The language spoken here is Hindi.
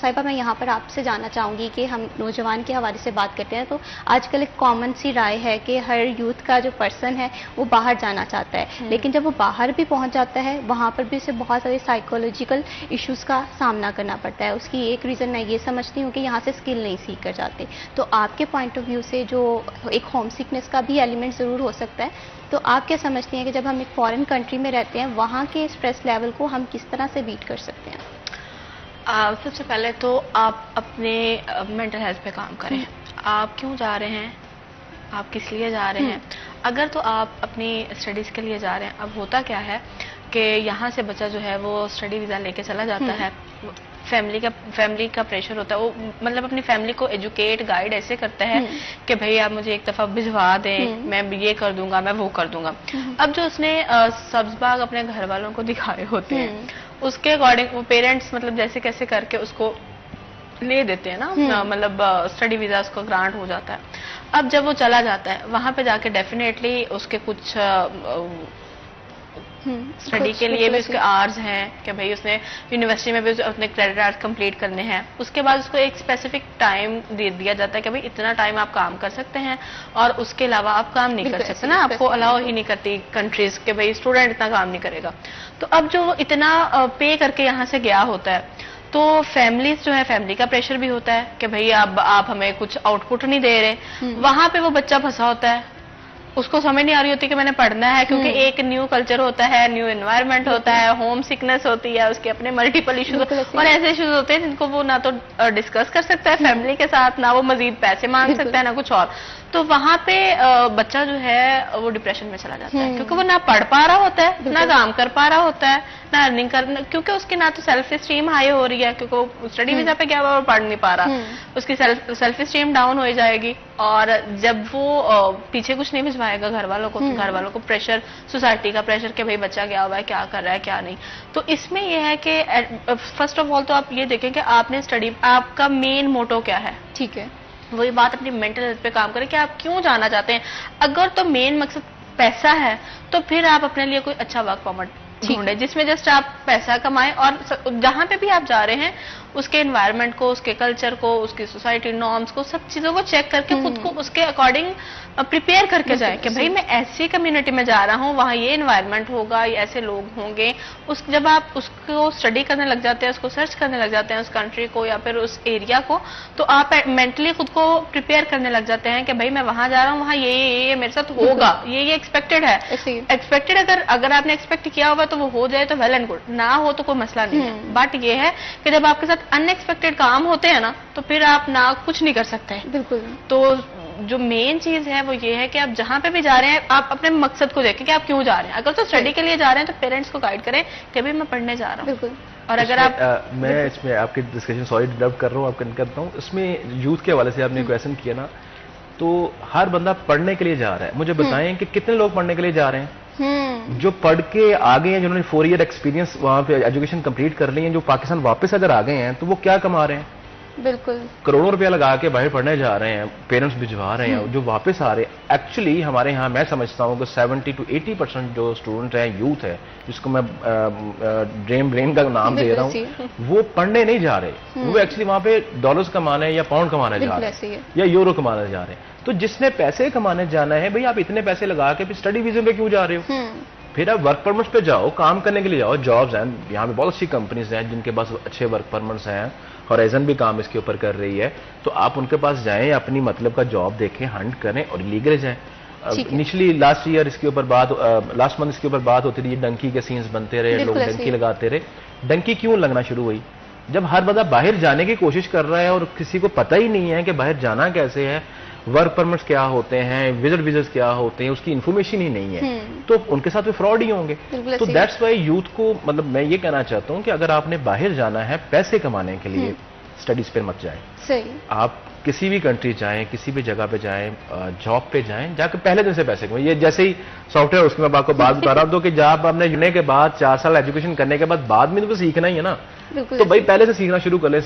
साहिबा, मैं यहाँ पर आपसे जानना चाहूँगी कि हम नौजवान के हवाले से बात करते हैं तो आजकल एक कॉमन सी राय है कि हर यूथ का जो पर्सन है वो बाहर जाना चाहता है, लेकिन जब वो बाहर भी पहुँच जाता है वहाँ पर भी उसे बहुत सारे साइकोलॉजिकल इश्यूज़ का सामना करना पड़ता है। उसकी एक रीज़न मैं ये समझती हूँ कि यहाँ से स्किल नहीं सीख कर जाते। तो आपके पॉइंट ऑफ व्यू से जो एक होम सिकनेस का भी एलिमेंट ज़रूर हो सकता है, तो आप क्या समझती हैं कि जब हम एक फॉरेन कंट्री में रहते हैं वहाँ के स्ट्रेस लेवल को हम किस तरह से बीट कर सकते हैं? सबसे पहले तो आप अपने मेंटल हेल्थ पे काम करें। आप क्यों जा रहे हैं, आप किस लिए जा रहे हैं। अगर तो आप अपनी स्टडीज़ के लिए जा रहे हैं, अब होता क्या है कि यहाँ से बच्चा जो है वो स्टडी वीज़ा लेके चला जाता है, फैमिली का प्रेशर होता है, वो मतलब अपनी फैमिली को एजुकेट गाइड ऐसे करता है कि भाई आप मुझे एक दफ़ा भिजवा दें, मैं ये कर दूंगा, मैं वो कर दूंगा। अब जो उसने सब्ज़बाग अपने घर वालों को दिखाए होते हैं उसके अकॉर्डिंग वो पेरेंट्स मतलब जैसे कैसे करके उसको ले देते हैं ना, मतलब स्टडी वीजा उसको ग्रांट हो जाता है। अब जब वो चला जाता है वहां पे जाके डेफिनेटली उसके कुछ स्टडी के लिए भी उसके आवर्स हैं कि भाई उसने यूनिवर्सिटी में भी अपने क्रेडिट आवर्स कंप्लीट करने हैं। उसके बाद उसको एक स्पेसिफिक टाइम दे दिया जाता है कि भाई इतना टाइम आप काम कर सकते हैं और उसके अलावा आप काम नहीं कर सकते ना, आपको अलाउ ही नहीं करती कंट्रीज के भाई स्टूडेंट इतना काम नहीं करेगा। तो अब जो इतना पे करके यहाँ से गया होता है तो फैमिलीज जो है, फैमिली का प्रेशर भी होता है कि भाई अब आप हमें कुछ आउटपुट नहीं दे रहे। वहां पे वो बच्चा फंसा होता है, उसको समझ नहीं आ रही होती कि मैंने पढ़ना है, क्योंकि एक न्यू कल्चर होता है, न्यू एनवायरनमेंट होता है, होम सिकनेस होती है, उसके अपने मल्टीपल इश्यूज और ऐसे इश्यूज होते हैं जिनको वो ना तो डिस्कस कर सकता है फैमिली के साथ, ना वो मजीद पैसे मांग सकता है, ना कुछ और। तो वहां पे बच्चा जो है वो डिप्रेशन में चला जाता है, क्योंकि वो ना पढ़ पा रहा होता है, ना काम कर पा रहा होता है, ना अर्निंग कर, क्योंकि उसकी ना तो सेल्फ स्टीम हाई हो रही है, क्योंकि वो स्टडी वीजा पे गया हुआ वो पढ़ नहीं पा रहा, उसकी सेल्फ स्टीम डाउन हो जाएगी। और जब वो पीछे कुछ नहीं भिजवाएगा घर वालों को, तो घर वालों को प्रेशर, सोसाइटी का प्रेशर कि भाई बच्चा गया हुआ है, क्या कर रहा है क्या नहीं। तो इसमें यह है कि फर्स्ट ऑफ ऑल तो आप ये देखें कि आपने स्टडी, आपका मेन मोटो क्या है। ठीक है, वही बात अपनी मेंटल हेल्थ पे काम करें कि आप क्यों जाना चाहते हैं। अगर तो मेन मकसद पैसा है तो फिर आप अपने लिए कोई अच्छा वर्क परमिट ढूंढे जिसमें जस्ट आप पैसा कमाएं और जहां पे भी आप जा रहे हैं उसके एनवायरनमेंट को, उसके कल्चर को, उसकी सोसाइटी नॉर्म्स को, सब चीजों को चेक करके खुद को उसके अकॉर्डिंग प्रिपेयर करके जाए कि भाई मैं ऐसी कम्युनिटी में जा रहा हूँ, वहाँ ये एनवायरनमेंट होगा, ये ऐसे लोग होंगे। जब आप उसको स्टडी करने लग जाते हैं, उसको सर्च करने लग जाते हैं उस कंट्री को या फिर उस एरिया को, तो आप मेंटली खुद को प्रिपेयर करने लग जाते हैं कि भाई मैं वहां जा रहा हूँ, वहाँ ये मेरे साथ होगा, ये एक्सपेक्टेड है। एक्सपेक्टेड अगर आपने एक्सपेक्ट किया होगा तो वो हो जाए तो वेल एंड गुड, ना हो तो कोई मसला नहीं है। बट ये है कि जब आपके साथ अनएक्सपेक्टेड काम होते हैं ना, तो फिर आप ना कुछ नहीं कर सकते। बिल्कुल। तो जो मेन चीज है वो ये है कि आप जहां पे भी जा रहे हैं आप अपने मकसद को देखें कि आप क्यों जा रहे हैं। अगर तो स्टडी के लिए जा रहे हैं तो पेरेंट्स को गाइड करें कि भाई मैं पढ़ने जा रहा हूँ। बिल्कुल। और अगर आप मैं इसमें आपकी डिस्कशन सॉरी डिस्टर्ब कर रहा हूँ, आपको करता हूँ। इसमें यूथ के हवाले से आपने क्वेश्चन किया ना, तो हर बंदा पढ़ने के लिए जा रहा है। मुझे बताएं कि कितने लोग पढ़ने के लिए जा रहे हैं जो पढ़ के आ गए हैं, जिन्होंने 4 ईयर एक्सपीरियंस वहां पे एजुकेशन कंप्लीट कर ली है, जो पाकिस्तान वापस अगर आ गए हैं तो वो क्या कमा रहे हैं। बिल्कुल करोड़ों रुपया लगा के बाहर पढ़ने जा रहे हैं, पेरेंट्स भिजवा रहे हैं, जो वापस आ रहे हैं। एक्चुअली हमारे यहाँ मैं समझता हूँ कि 70 to 80% जो स्टूडेंट हैं, यूथ है, जिसको मैं ड्रीम ब्रेन का नाम दे रहा हूँ, वो पढ़ने नहीं जा रहे, वो एक्चुअली वहां पे डॉलर्स कमाने या पाउंड कमाने जा रहे हैं या यूरो कमाने जा रहे हैं। तो जिसने पैसे कमाने जाना है, भाई आप इतने पैसे लगा के फिर स्टडी वीजा पे क्यों जा रहे हो। फिर आप वर्क परमिट्स पे जाओ, काम करने के लिए जाओ, जॉब्स हैं यहाँ पे, बहुत अच्छी कंपनीज हैं जिनके पास अच्छे वर्क परमिट्स हैं, हॉराइजन भी काम इसके ऊपर कर रही है, तो आप उनके पास जाएं, अपनी मतलब का जॉब देखें, हंट करें और लीगल जाएं। निचली लास्ट ईयर इसके ऊपर बात, लास्ट मंथ इसके ऊपर बात होती रही, डंकी के सीन्स बनते रहे, लोग डंकी लगाते रहे। डंकी क्यों लगना शुरू हुई? जब हर बंदा बाहर जाने की कोशिश कर रहा है और किसी को पता ही नहीं है कि बाहर जाना कैसे है, वर्क परमिट्स क्या होते हैं, विजिट वीजास क्या होते हैं, उसकी इन्फॉर्मेशन ही नहीं है, तो उनके साथ भी फ्रॉड ही होंगे। तो दैट्स वाई यूथ को, मतलब मैं ये कहना चाहता हूँ कि अगर आपने बाहर जाना है पैसे कमाने के लिए, स्टडीज पे मत जाएं। सही। आप किसी भी कंट्री जाएं, किसी भी जगह पे जाएं, जॉब पे जाएं, जाकर पहले दिन से पैसे कमाएं। ये जैसे ही सॉफ्टवेयर, उसकी मैं आपको बात बता रहा हूँ कि जब आपने जुड़ने के बाद 4 साल एजुकेशन करने के बाद में तो सीखना ही है ना, तो भाई पहले से सीखना शुरू कर ले।